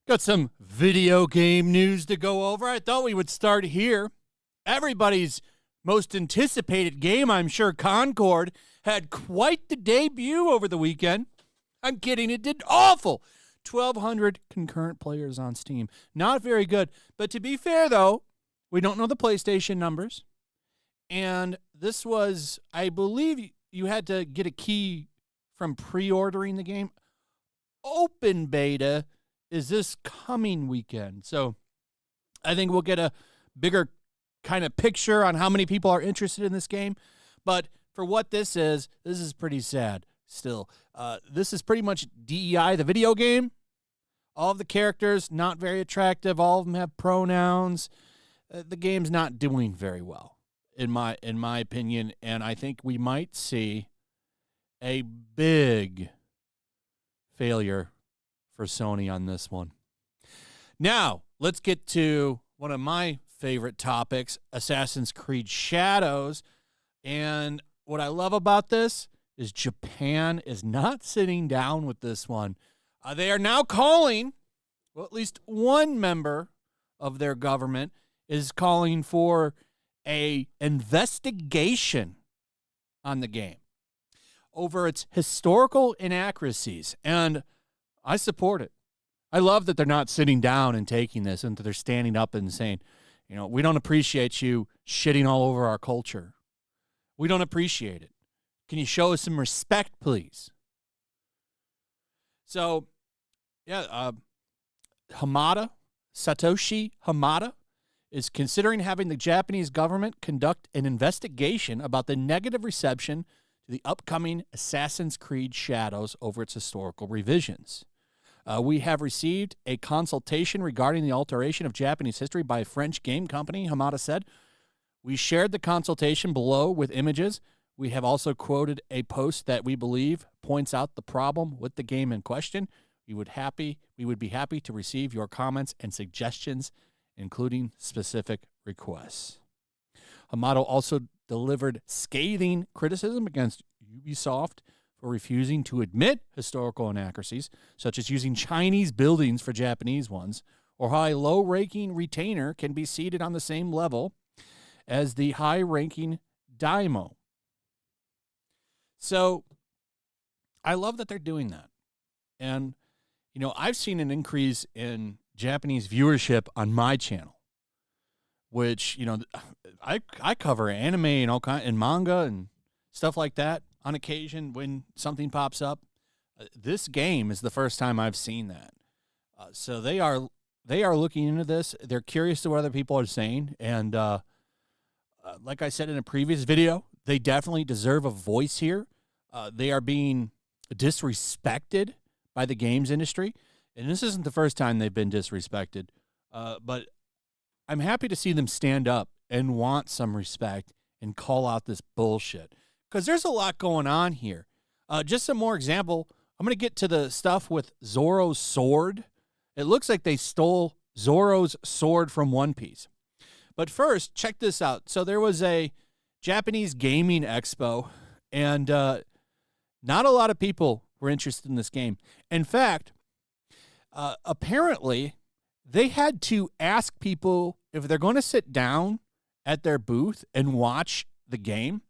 Got some video game news to go over. I thought we would start here. Everybody's most anticipated game, I'm sure, Concord, had quite the debut over the weekend. I'm kidding, it did awful. 1,200 concurrent players on Steam. Not very good. But to be fair, though, we don't know the PlayStation numbers. And this was, I believe you had to get a key from pre-ordering the game. Open beta is this coming weekend. So I think we'll get a bigger kind of picture on how many people are interested in this game. But for what this is pretty sad still. This is pretty much DEI, the video game. All of the characters, not very attractive. All of them have pronouns. The game's not doing very well, in my opinion. And I think we might see a big failure for Sony on this one. Now, let's get to one of my favorite topics, Assassin's Creed Shadows. And what I love about this is Japan is not sitting down with this one. They are now calling, well, at least one member of their government is calling for a investigation on the game over its historical inaccuracies. And I support it. I love that they're not sitting down and taking this, and that they're standing up and saying, you know, we don't appreciate you shitting all over our culture. We don't appreciate it. Can you show us some respect, please? So, yeah, Satoshi Hamada is considering having the Japanese government conduct an investigation about the negative reception to the upcoming Assassin's Creed Shadows over its historical revisions. We have received a consultation regarding the alteration of Japanese history by a French game company, Hamada said. We shared the consultation below with images. We have also quoted a post that we believe points out the problem with the game in question. We would be happy to receive your comments and suggestions, including specific requests. Hamada also delivered scathing criticism against Ubisoft for refusing to admit historical inaccuracies, such as using Chinese buildings for Japanese ones, or how a low-ranking retainer can be seated on the same level as the high-ranking daimyo. So I love that they're doing that. And, you know, I've seen an increase in Japanese viewership on my channel, which, you know, I cover anime and all kind and manga and stuff like that on occasion when something pops up. This game is the first time I've seen that. So they are looking into this. They're curious to what other people are saying. And like I said in a previous video, they definitely deserve a voice here. They are being disrespected by the games industry. And this isn't the first time they've been disrespected. But I'm happy to see them stand up and want some respect and call out this bullshit. Because there's a lot going on here. Just some more example. I'm going to get to the stuff with Zoro's sword. It looks like they stole Zoro's sword from One Piece. But first, check this out. So there was a Japanese gaming expo, and not a lot of people were interested in this game. In fact, apparently, they had to ask people if they're going to sit down at their booth and watch the game.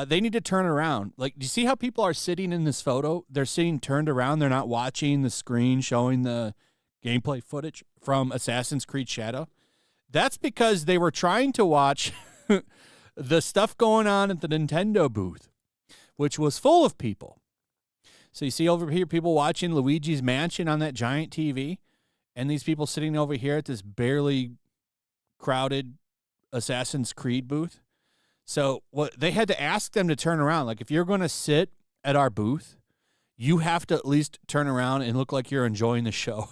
They need to turn around. Like, do you see how people are sitting in this photo? They're sitting turned around. They're not watching the screen showing the gameplay footage from Assassin's Creed Shadow. That's because they were trying to watch the stuff going on at the Nintendo booth, which was full of people. So you see over here people watching Luigi's Mansion on that giant TV, and these people sitting over here at this barely crowded Assassin's Creed booth. So what they had to ask them to turn around. Like, if you're going to sit at our booth, you have to at least turn around and look like you're enjoying the show.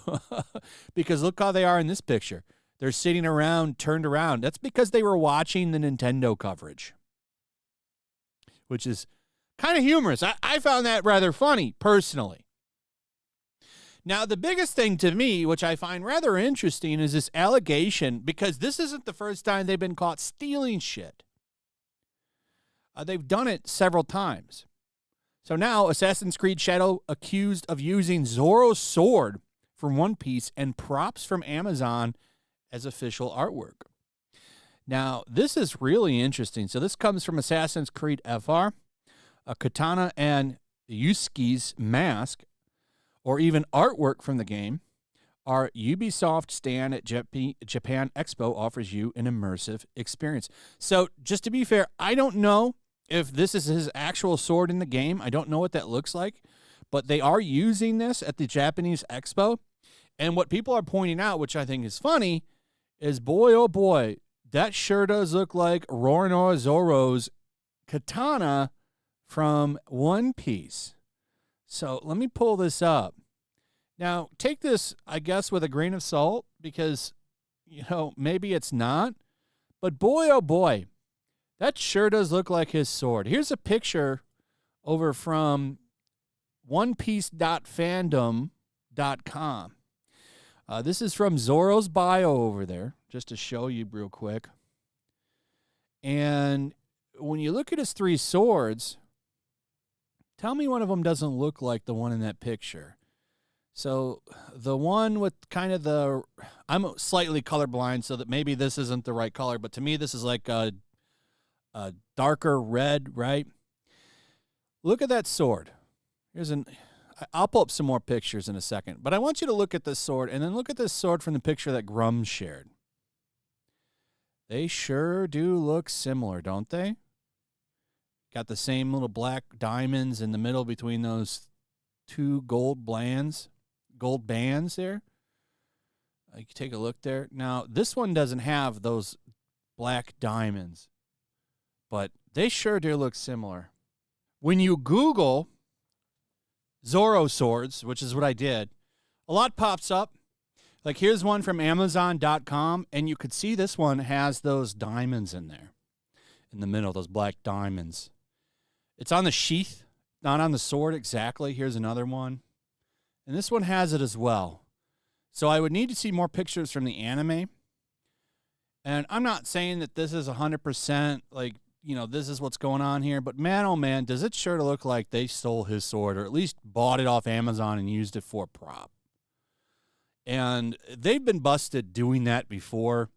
Because look how they are in this picture. They're sitting around, turned around. That's because they were watching the Nintendo coverage, which is kind of humorous. I found that rather funny, personally. Now, the biggest thing to me, which I find rather interesting, is this allegation, because this isn't the first time they've been caught stealing shit. They've done it several times. So now Assassin's Creed Shadow accused of using Zoro's sword from One Piece and props from Amazon as official artwork. Now, this is really interesting. So this comes from Assassin's Creed FR, a katana and Yusuke's mask, or even artwork from the game. Our Ubisoft stand at Japan Expo offers you an immersive experience. So just to be fair, I don't know if this is his actual sword in the game. I don't know what that looks like, but they are using this at the Japanese Expo. And what people are pointing out, which I think is funny, is boy, oh boy, that sure does look like Roronoa Zoro's katana from One Piece. So let me pull this up. Now, take this, I guess, with a grain of salt because, maybe it's not. But boy, oh boy, that sure does look like his sword. Here's a picture over from onepiece.fandom.com. This is from Zoro's bio over there, just to show you real quick. And when you look at his three swords, tell me one of them doesn't look like the one in that picture. So the one with kind of I'm slightly colorblind, so that maybe this isn't the right color, but to me this is like a darker red, right? Look at that sword. I'll pull up some more pictures in a second, but I want you to look at this sword and then look at this sword from the picture that Grum shared. They sure do look similar, don't they? Got the same little black diamonds in the middle between those two gold bands there. You can take a look there. Now, this one doesn't have those black diamonds, but they sure do look similar. When you Google Zoro swords, which is what I did, a lot pops up. Like here's one from Amazon.com, and you could see this one has those diamonds in there, in the middle, those black diamonds. It's on the sheath, not on the sword exactly. Here's another one. And this one has it as well. So I would need to see more pictures from the anime. And I'm not saying that this is 100% like, this is what's going on here. But man, oh man, does it sure look like they stole his sword or at least bought it off Amazon and used it for a prop. And they've been busted doing that before.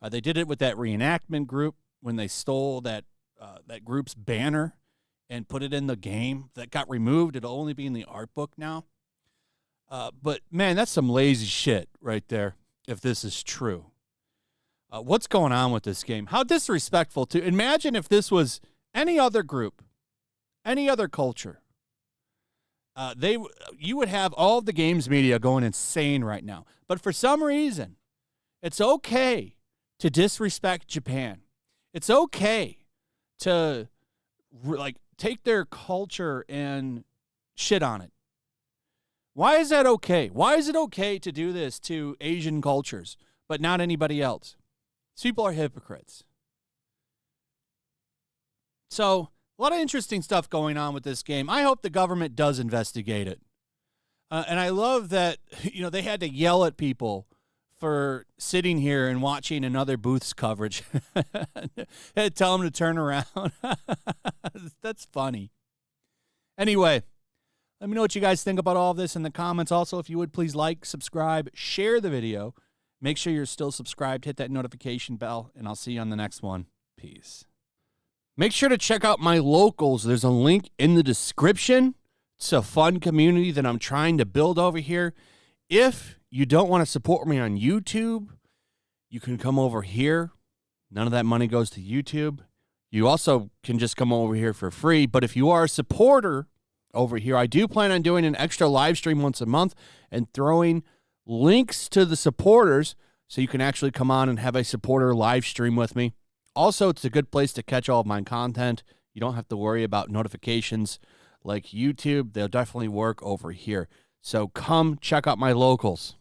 They did it with that reenactment group when they stole that group's banner and put it in the game. That got removed. It'll only be in the art book now. But, man, that's some lazy shit right there, if this is true. What's going on with this game? How disrespectful to... Imagine if this was any other group, any other culture. You would have all of the games media going insane right now. But for some reason, it's okay to disrespect Japan. It's okay to, take their culture and shit on it. Why is that okay? Why is it okay to do this to Asian cultures, but not anybody else? These people are hypocrites. So, a lot of interesting stuff going on with this game. I hope the government does investigate it. And I love that, they had to yell at people for sitting here and watching another booth's coverage. They tell them to turn around. That's funny. Anyway, let me know what you guys think about all of this in the comments. Also, if you would, please like, subscribe, share the video. Make sure you're still subscribed. Hit that notification bell, and I'll see you on the next one. Peace. Make sure to check out my locals. There's a link in the description. It's a fun community that I'm trying to build over here. If you don't want to support me on YouTube, you can come over here. None of that money goes to YouTube. You also can just come over here for free. But if you are a supporter over here, I do plan on doing an extra live stream once a month and throwing links to the supporters so you can actually come on and have a supporter live stream with me. Also, it's a good place to catch all of my content. You don't have to worry about notifications like YouTube. They'll definitely work over here. So come check out my locals.